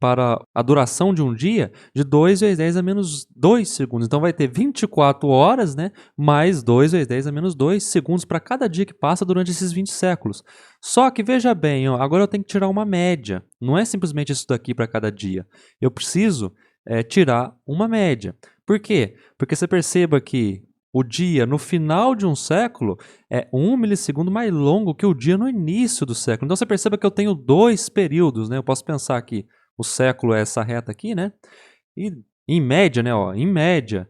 para a duração de um dia de 2 vezes 10 a menos 2 segundos. Então vai ter 24 horas, né, mais 2 vezes 10 a menos 2 segundos para cada dia que passa durante esses 20 séculos. Só que veja bem, ó, agora eu tenho que tirar uma média. Não é simplesmente isso daqui para cada dia. Eu preciso tirar uma média. Por quê? Porque você perceba que o dia no final de um século é 1 milissegundo mais longo que o dia no início do século. Então você perceba que eu tenho dois períodos, né? Eu posso pensar aqui, o século é essa reta aqui, né? E em média, né, ó, em média,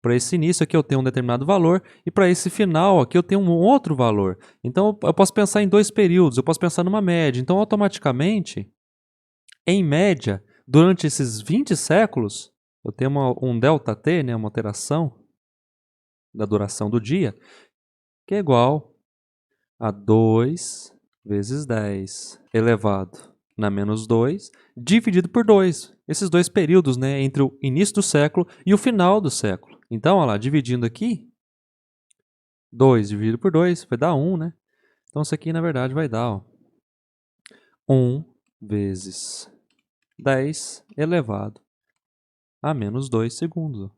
para esse início aqui eu tenho um determinado valor e para esse final aqui eu tenho um outro valor. Então eu posso pensar em dois períodos, eu posso pensar numa média. Então automaticamente, em média, durante esses 20 séculos, eu tenho um ΔT, né, uma alteração da duração do dia, que é igual a 2 vezes 10 elevado na menos 2, dividido por 2. Esses dois períodos, né, entre o início do século e o final do século. Então, olha lá, dividindo aqui, 2 dividido por 2 vai dar 1, né? Então, isso aqui, na verdade, vai dar, ó, 1 vezes 10 elevado a menos 2 segundos. Ó.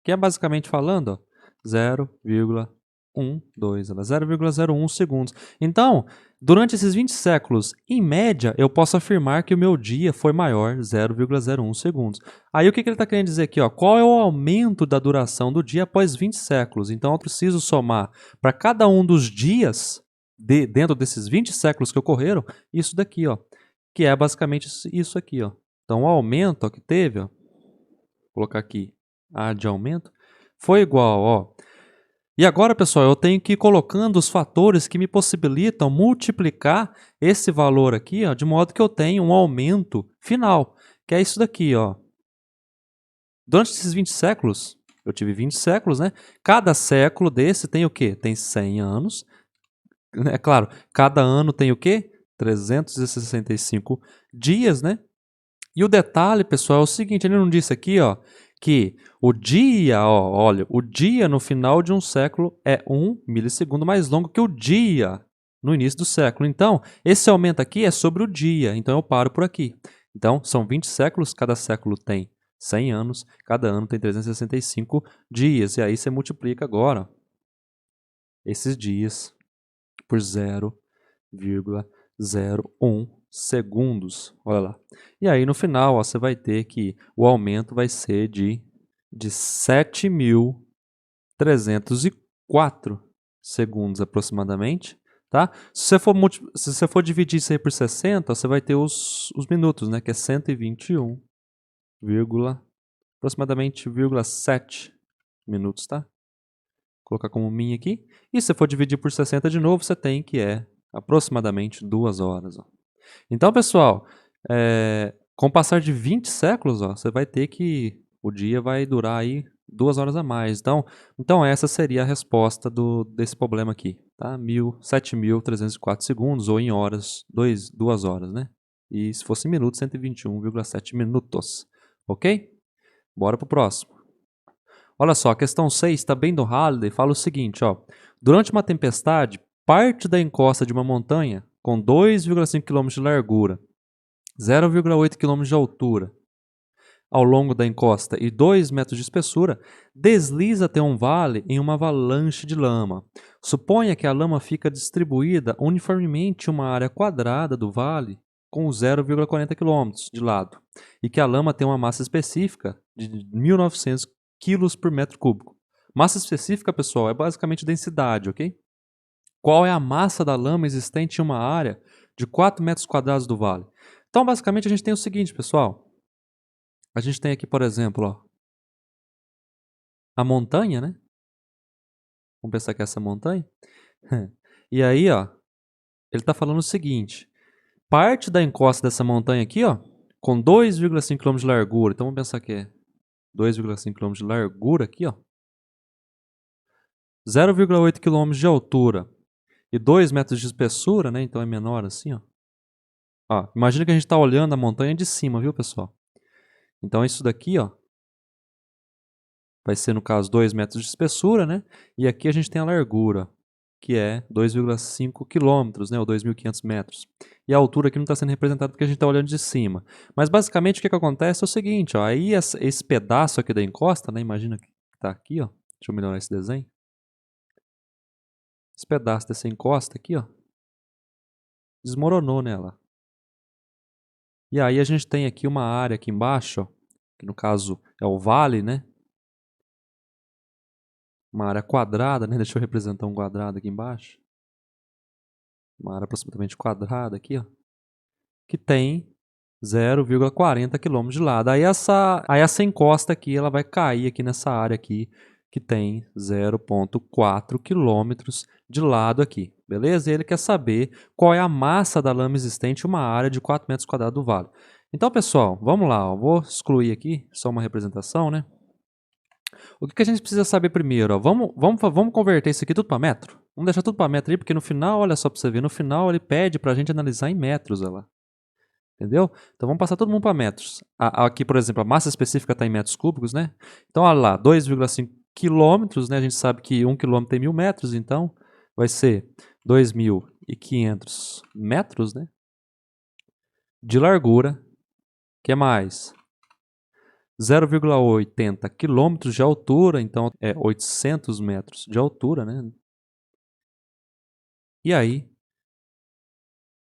Que é basicamente falando, ó, 0,12, 0,01 segundos. Então, durante esses 20 séculos, em média, eu posso afirmar que o meu dia foi maior 0,01 segundos. Aí o que ele está querendo dizer aqui? Ó? Qual é o aumento da duração do dia após 20 séculos? Então, eu preciso somar para cada um dos dias, dentro desses 20 séculos que ocorreram, isso daqui, ó, que é basicamente isso aqui. Ó. Então, o aumento ó, que teve, ó, vou colocar aqui A de aumento, foi igual, ó. E agora, pessoal, eu tenho que ir colocando os fatores que me possibilitam multiplicar esse valor aqui, ó, de modo que eu tenha um aumento final, que é isso daqui, ó. Durante esses 20 séculos, eu tive 20 séculos, né? Cada século desse tem o quê? Tem 100 anos. É claro, cada ano tem o quê? 365 dias, né? E o detalhe, pessoal, é o seguinte, ele não disse aqui, ó, que o dia, ó, olha, o dia no final de um século é 1 milissegundo mais longo que o dia no início do século. Então, esse aumento aqui é sobre o dia, então eu paro por aqui. Então, são 20 séculos, cada século tem 100 anos, cada ano tem 365 dias. E aí você multiplica agora esses dias por 0,01 segundos. Olha lá. E aí no final ó, você vai ter que o aumento vai ser de 7.000 304 segundos aproximadamente, tá? Se você for dividir isso aí por 60, você vai ter os minutos, né? Que é 121, aproximadamente 7 minutos, tá? Vou colocar como min aqui. E se você for dividir por 60 de novo, você tem que é aproximadamente 2 horas. Ó. Então, pessoal, com o passar de 20 séculos, ó, você vai ter que o dia vai durar aí 2 horas a mais. Então essa seria a resposta desse problema aqui, tá? 7.304 segundos, ou em horas, 2 horas, né? E se fosse minutos, 121,7 minutos. Ok? Bora pro próximo. Olha só, a questão 6, também do Halliday, fala o seguinte, ó. Durante uma tempestade, parte da encosta de uma montanha, com 2,5 km de largura, 0,8 km de altura, ao longo da encosta e 2 metros de espessura, desliza até um vale em uma avalanche de lama. Suponha que a lama fica distribuída uniformemente em uma área quadrada do vale com 0,40 km de lado e que a lama tem uma massa específica de 1.900 kg por metro cúbico. Massa específica, pessoal, é basicamente densidade, ok? Qual é a massa da lama existente em uma área de 4 metros quadrados do vale? Então, basicamente, a gente tem o seguinte, pessoal. A gente tem aqui, por exemplo, ó, a montanha, né? Vamos pensar que é essa montanha. E aí, ó, ele está falando o seguinte. Parte da encosta dessa montanha aqui, ó, com 2,5 km de largura. Então, vamos pensar que é 2,5 km de largura aqui, ó. 0,8 km de altura e 2 metros de espessura, né? Então é menor assim, ó. Ó, imagina que a gente está olhando a montanha de cima, viu, pessoal? Então isso daqui, ó, vai ser, no caso, 2 metros de espessura, né? E aqui a gente tem a largura, que é 2,5 quilômetros, né? Ou 2.500 metros. E a altura aqui não está sendo representada porque a gente está olhando de cima. Mas basicamente o que acontece é o seguinte, ó. Aí esse pedaço aqui da encosta, né? Imagina que está aqui, ó. Deixa eu melhorar esse desenho. Esse pedaço dessa encosta aqui, ó, desmoronou nela. E aí a gente tem aqui uma área aqui embaixo, ó, que no caso é o vale, né? Uma área quadrada, né? Deixa eu representar um quadrado aqui embaixo. Uma área aproximadamente quadrada aqui, ó, que tem 0,40 km de lado. Aí essa encosta aqui, ela vai cair aqui nessa área aqui, que tem 0,4 km de lado aqui, beleza? E ele quer saber qual é a massa da lama existente em uma área de 4 metros quadrados do vale. Então, pessoal, vamos lá. Eu vou excluir aqui só uma representação, né? O que a gente precisa saber primeiro? Ó? Vamos converter isso aqui tudo para metro? Vamos deixar tudo para metro aí, porque no final, olha só para você ver, no final ele pede para a gente analisar em metros, olha lá. Entendeu? Então vamos passar todo mundo para metros. Aqui, por exemplo, a massa específica está em metros cúbicos, né? Então, olha lá, 2,5 quilômetros, né? A gente sabe que 1 quilômetro tem 1.000 metros, então vai ser 2.500 metros, né? De largura. O que mais? 0,80 quilômetros de altura, então é 800 metros de altura, né? E aí?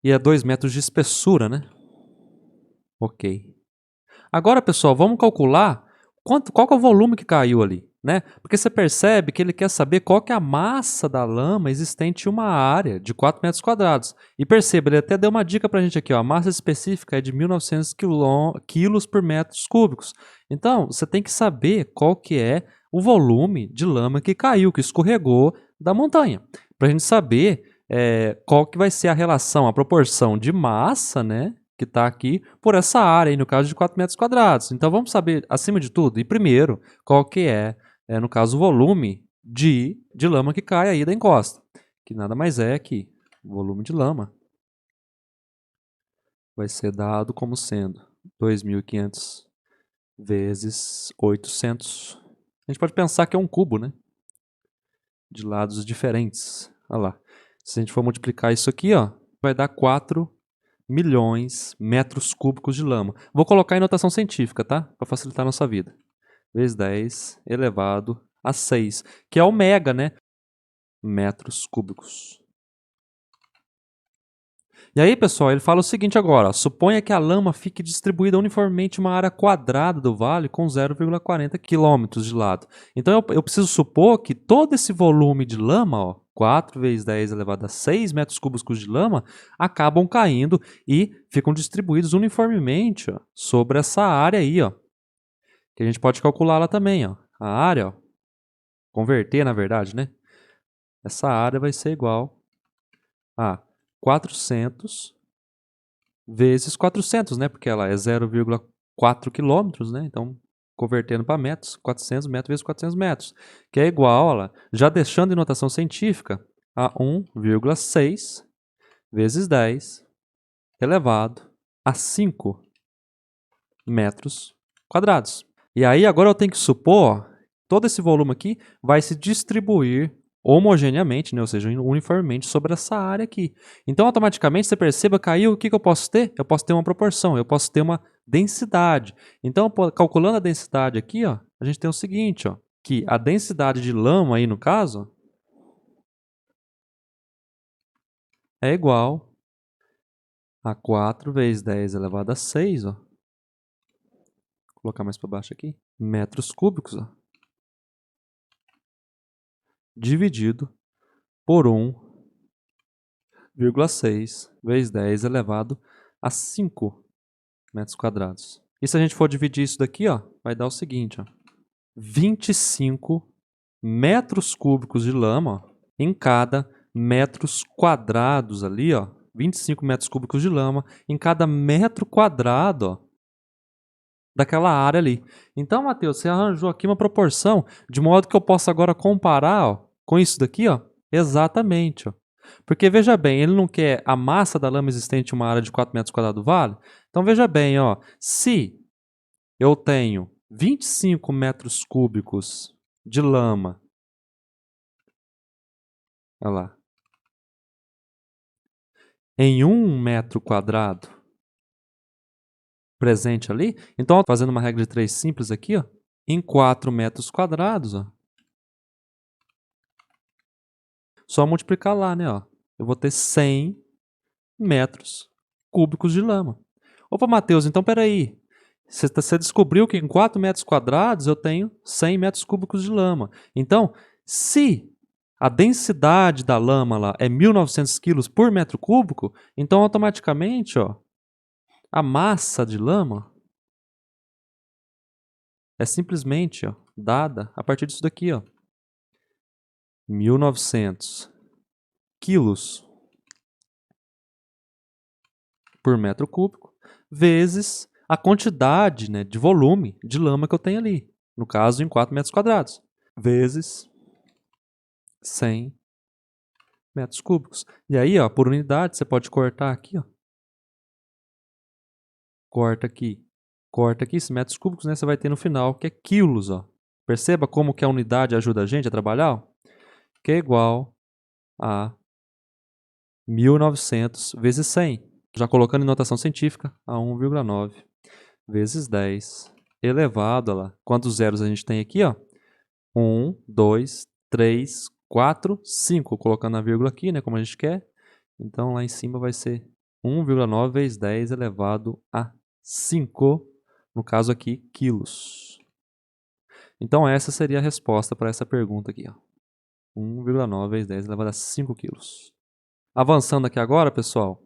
E é 2 metros de espessura, né? Ok. Agora, pessoal, vamos calcular qual que é o volume que caiu ali, né? Porque você percebe que ele quer saber qual que é a massa da lama existente em uma área de 4 metros quadrados. E perceba, ele até deu uma dica pra gente aqui, ó, a massa específica é de 1.900 quilos por metros cúbicos. Então, você tem que saber qual que é o volume de lama que caiu, que escorregou da montanha. Pra gente saber qual que vai ser a relação, a proporção de massa, né? Que está aqui por essa área, aí, no caso de 4 metros quadrados. Então vamos saber, acima de tudo, e primeiro, qual que no caso, o volume de lama que cai aí da encosta. Que nada mais é que o volume de lama vai ser dado como sendo 2.500 vezes 800. A gente pode pensar que é um cubo, né? De lados diferentes. Olha lá. Se a gente for multiplicar isso aqui, ó, vai dar 4 milhões metros cúbicos de lama. Vou colocar em notação científica, tá? Para facilitar a nossa vida. Vezes 10 elevado a 6, que é o mega, né? Metros cúbicos. E aí, pessoal, ele fala o seguinte agora, ó, suponha que a lama fique distribuída uniformemente em uma área quadrada do vale com 0,40 km de lado. Então eu preciso supor que todo esse volume de lama, ó, 4 vezes 10 elevado a 6 metros cúbicos de lama, acabam caindo e ficam distribuídos uniformemente, ó, sobre essa área aí, ó, que a gente pode calcular lá também, ó. A área, ó, converter na verdade, né? Essa área vai ser igual a 400 vezes 400, né? Porque ela é 0,4 quilômetros, né? Então, convertendo para metros, 400 metros vezes 400 metros, que é igual, olha, já deixando em notação científica, a 1,6 vezes 10 elevado a 5 metros quadrados. E aí agora eu tenho que supor, ó, todo esse volume aqui vai se distribuir homogeneamente, né, ou seja, uniformemente sobre essa área aqui. Então, automaticamente, você perceba que aí o que eu posso ter? Eu posso ter uma proporção, eu posso ter uma densidade. Então, calculando a densidade aqui, ó, a gente tem o seguinte, ó, que a densidade de lama aí, no caso, é igual a 4 vezes 10 elevado a 6, ó. Vou colocar mais para baixo aqui, metros cúbicos, ó, dividido por 1,6 vezes 10 elevado a 5 metros quadrados. E se a gente for dividir isso daqui, ó, vai dar o seguinte, ó, 25 metros cúbicos de lama, ó, em cada metros quadrados ali, ó, 25 metros cúbicos de lama em cada metro quadrado, ó, daquela área ali. Então, Matheus, você arranjou aqui uma proporção de modo que eu possa agora comparar, ó, com isso daqui, ó, exatamente, ó. Porque veja bem, ele não quer a massa da lama existente em uma área de 4 metros quadrados do vale. Então veja bem, ó, se eu tenho 25 metros cúbicos de lama, olha lá, em 1 metro quadrado presente ali, então fazendo uma regra de 3 simples aqui, ó, em 4 metros quadrados, ó, só multiplicar lá, né, ó, eu vou ter 100 metros cúbicos de lama. Opa, Matheus, então peraí. Você descobriu que em 4 metros quadrados eu tenho 100 metros cúbicos de lama. Então, se a densidade da lama lá é 1.900 quilos por metro cúbico, então automaticamente, ó, a massa de lama é simplesmente, ó, dada a partir disso daqui, ó, 1.900 quilos por metro cúbico vezes a quantidade, né, de volume de lama que eu tenho ali. No caso, em 4 metros quadrados. Vezes 100 metros cúbicos. E aí, ó, por unidade, você pode cortar aqui, ó. Corta aqui, esses metros cúbicos, né, você vai ter no final, que é quilos, ó. Perceba como que a unidade ajuda a gente a trabalhar, ó? Que é igual a 1.900 vezes 100. Já colocando em notação científica, a 1,9 vezes 10 elevado, ó lá. Quantos zeros a gente tem aqui, ó? 1, 2, 3, 4, 5. Colocando a vírgula aqui, né, como a gente quer. Então, lá em cima vai ser 1,9 vezes 10 elevado a 5, no caso aqui, quilos. Então, essa seria a resposta para essa pergunta aqui, ó. 1,9 vezes 10 elevado a 5 quilos. Avançando aqui agora, pessoal,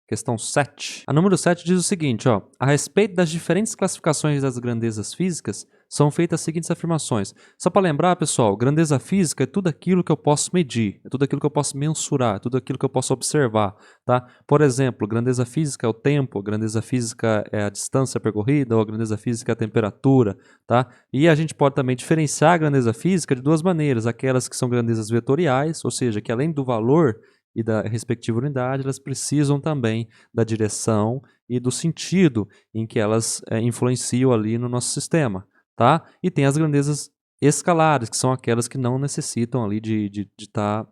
questão 7. A número 7 diz o seguinte, ó, a respeito das diferentes classificações das grandezas físicas, são feitas as seguintes afirmações. Só para lembrar, pessoal, grandeza física é tudo aquilo que eu posso medir, é tudo aquilo que eu posso mensurar, é tudo aquilo que eu posso observar, tá? Por exemplo, grandeza física é o tempo, grandeza física é a distância percorrida, ou a grandeza física é a temperatura, tá? E a gente pode também diferenciar a grandeza física de duas maneiras, aquelas que são grandezas vetoriais, ou seja, que além do valor e da respectiva unidade, elas precisam também da direção e do sentido em que elas influenciam ali no nosso sistema, tá? E tem as grandezas escalares, que são aquelas que não necessitam ali de estar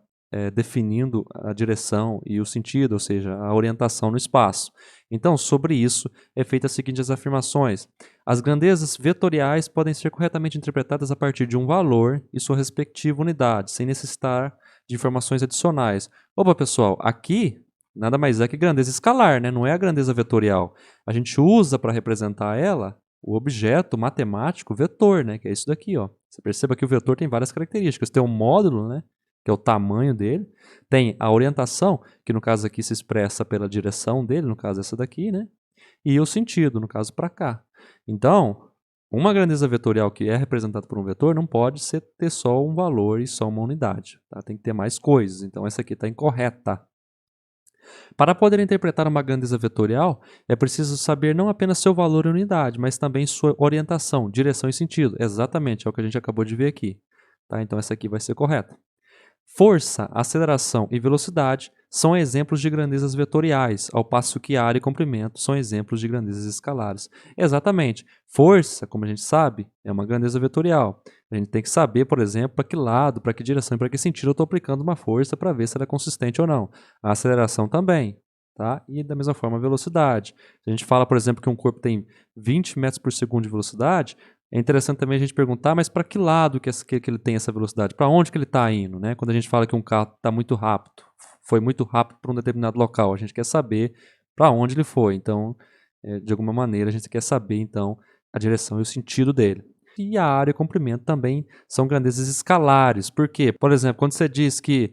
definindo a direção e o sentido, ou seja, a orientação no espaço. Então, sobre isso, é feita as seguintes afirmações. As grandezas vetoriais podem ser corretamente interpretadas a partir de um valor e sua respectiva unidade, sem necessitar de informações adicionais. Opa, pessoal, aqui nada mais é que grandeza escalar, né? Não é a grandeza vetorial. A gente usa para representar ela o objeto matemático vetor, né? Que é isso daqui, ó. Você perceba que o vetor tem várias características. Tem um módulo, né? Que é o tamanho dele. Tem a orientação, que no caso aqui se expressa pela direção dele, no caso essa daqui, né? E o sentido, no caso para cá. Então, uma grandeza vetorial que é representada por um vetor não pode ter só um valor e só uma unidade. Tá? Tem que ter mais coisas. Então, essa aqui está incorreta. Para poder interpretar uma grandeza vetorial, é preciso saber não apenas seu valor e unidade, mas também sua orientação, direção e sentido. Exatamente, é o que a gente acabou de ver aqui. Tá? Então, essa aqui vai ser correta. Força, aceleração e velocidade são exemplos de grandezas vetoriais, ao passo que área e comprimento são exemplos de grandezas escalares. Exatamente. Força, como a gente sabe, é uma grandeza vetorial. A gente tem que saber, por exemplo, para que lado, para que direção e para que sentido eu estou aplicando uma força para ver se ela é consistente ou não. A aceleração também. Tá? E da mesma forma a velocidade. Se a gente fala, por exemplo, que um corpo tem 20 metros por segundo de velocidade, é interessante também a gente perguntar, mas para que lado que ele tem essa velocidade? Para onde que ele está indo? Né? Quando a gente fala que um carro está muito rápido, foi muito rápido para um determinado local, a gente quer saber para onde ele foi. Então, de alguma maneira, a gente quer saber então a direção e o sentido dele. E a área e o comprimento também são grandezas escalares. Por quê? Por exemplo, quando você diz que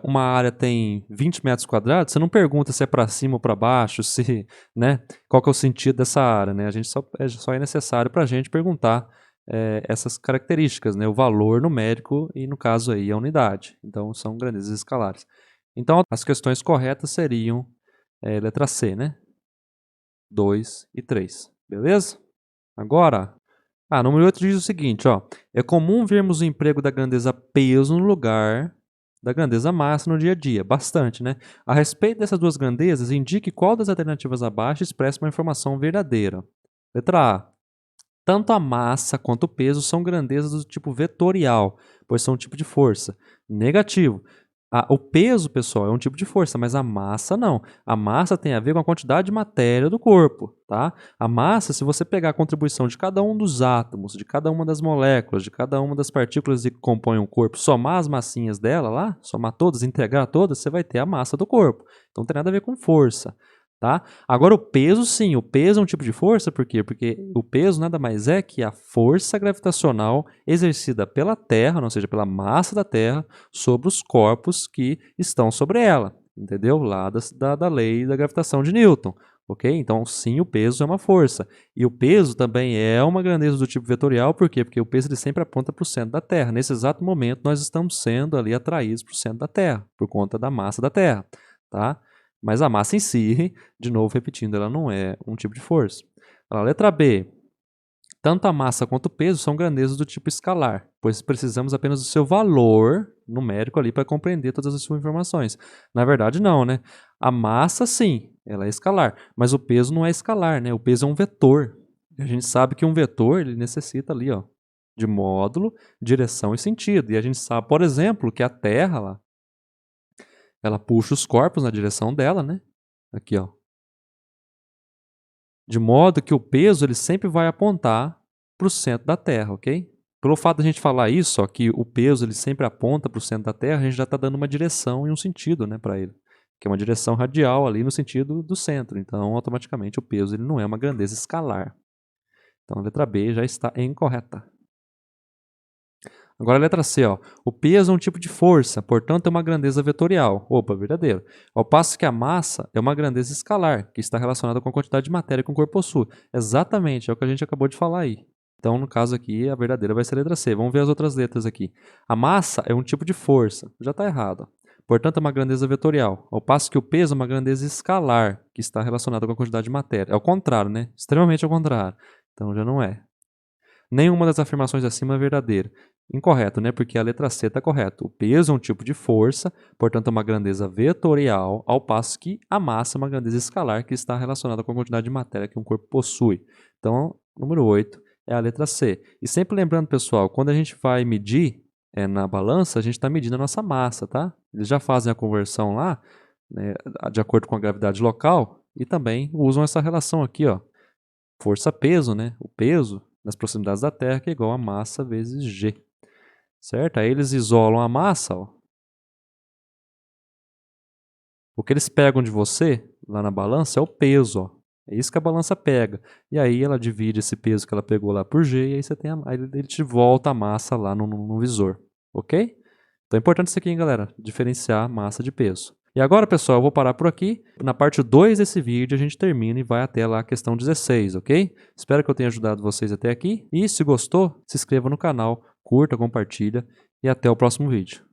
uma área tem 20 metros quadrados, você não pergunta se é para cima ou para baixo, se, né, qual que é o sentido dessa área. Né? A gente só é necessário para a gente perguntar essas características, né? O valor numérico e, no caso, aí, a unidade. Então, são grandezas escalares. Então, as questões corretas seriam letra C, né? 2 e 3. Beleza? Agora, número 8 diz o seguinte, ó. É comum vermos o emprego da grandeza peso no lugar da grandeza massa no dia a dia. Bastante, né? A respeito dessas duas grandezas, indique qual das alternativas abaixo expressa uma informação verdadeira. Letra A. Tanto a massa quanto o peso são grandezas do tipo vetorial, pois são um tipo de força. Negativo. O peso, pessoal, é um tipo de força, mas a massa não. A massa tem a ver com a quantidade de matéria do corpo, tá? A massa, se você pegar a contribuição de cada um dos átomos, de cada uma das moléculas, de cada uma das partículas que compõem o corpo, somar as massinhas dela lá, somar todas, integrar todas, você vai ter a massa do corpo. Então não tem nada a ver com força. Tá? Agora o peso, sim, o peso é um tipo de força, por quê? Porque o peso nada mais é que a força gravitacional exercida pela Terra, ou seja, pela massa da Terra, sobre os corpos que estão sobre ela, entendeu? Lá da lei da gravitação de Newton, ok? Então, sim, o peso é uma força. E o peso também é uma grandeza do tipo vetorial, por quê? Porque o peso ele sempre aponta para o centro da Terra. Nesse exato momento, nós estamos sendo ali atraídos para o centro da Terra, por conta da massa da Terra, tá? Mas a massa em si, de novo repetindo, ela não é um tipo de força. A letra B. Tanto a massa quanto o peso são grandezas do tipo escalar, pois precisamos apenas do seu valor numérico ali para compreender todas as suas informações. Na verdade, não, né? A massa, sim, ela é escalar, mas o peso não é escalar, né? O peso é um vetor. A gente sabe que um vetor ele necessita ali, ó, de módulo, direção e sentido. E a gente sabe, por exemplo, que a Terra lá, ela puxa os corpos na direção dela, né? Aqui, ó. De modo que o peso ele sempre vai apontar para o centro da Terra, ok? Pelo fato de a gente falar isso, ó, que o peso ele sempre aponta para o centro da Terra, a gente já está dando uma direção e um sentido, né, para ele. Que é uma direção radial ali no sentido do centro. Então, automaticamente, o peso ele não é uma grandeza escalar. Então, a letra B já está incorreta. Agora a letra C, ó. O peso é um tipo de força, portanto é uma grandeza vetorial. Opa, verdadeiro. Ao passo que a massa é uma grandeza escalar, que está relacionada com a quantidade de matéria que um corpo possui. Exatamente, é o que a gente acabou de falar aí. Então, no caso aqui, a verdadeira vai ser a letra C. Vamos ver as outras letras aqui. A massa é um tipo de força. Já está errado. Portanto, é uma grandeza vetorial. Ao passo que o peso é uma grandeza escalar, que está relacionada com a quantidade de matéria. É o contrário, né? Extremamente ao contrário. Então, já não é. Nenhuma das afirmações acima é verdadeira. Incorreto, né? Porque a letra C está correta. O peso é um tipo de força, portanto é uma grandeza vetorial, ao passo que a massa é uma grandeza escalar que está relacionada com a quantidade de matéria que um corpo possui. Então, número 8 é a letra C. E sempre lembrando, pessoal, quando a gente vai medir na balança, a gente está medindo a nossa massa, tá? Eles já fazem a conversão lá, né, de acordo com a gravidade local, e também usam essa relação aqui, ó. Força-peso, né? O peso nas proximidades da Terra que é igual a massa vezes G. Certo? Aí eles isolam a massa, ó, O que eles pegam de você, lá na balança, é o peso, ó. É isso que a balança pega. E aí ela divide esse peso que ela pegou lá por G, e aí você tem aí ele te volta a massa lá no visor, ok? Então é importante isso aqui, hein, galera? Diferenciar massa de peso. E agora, pessoal, eu vou parar por aqui. Na parte 2 desse vídeo, a gente termina e vai até lá a questão 16, ok? Espero que eu tenha ajudado vocês até aqui. E se gostou, se inscreva no canal, curta, compartilha e até o próximo vídeo.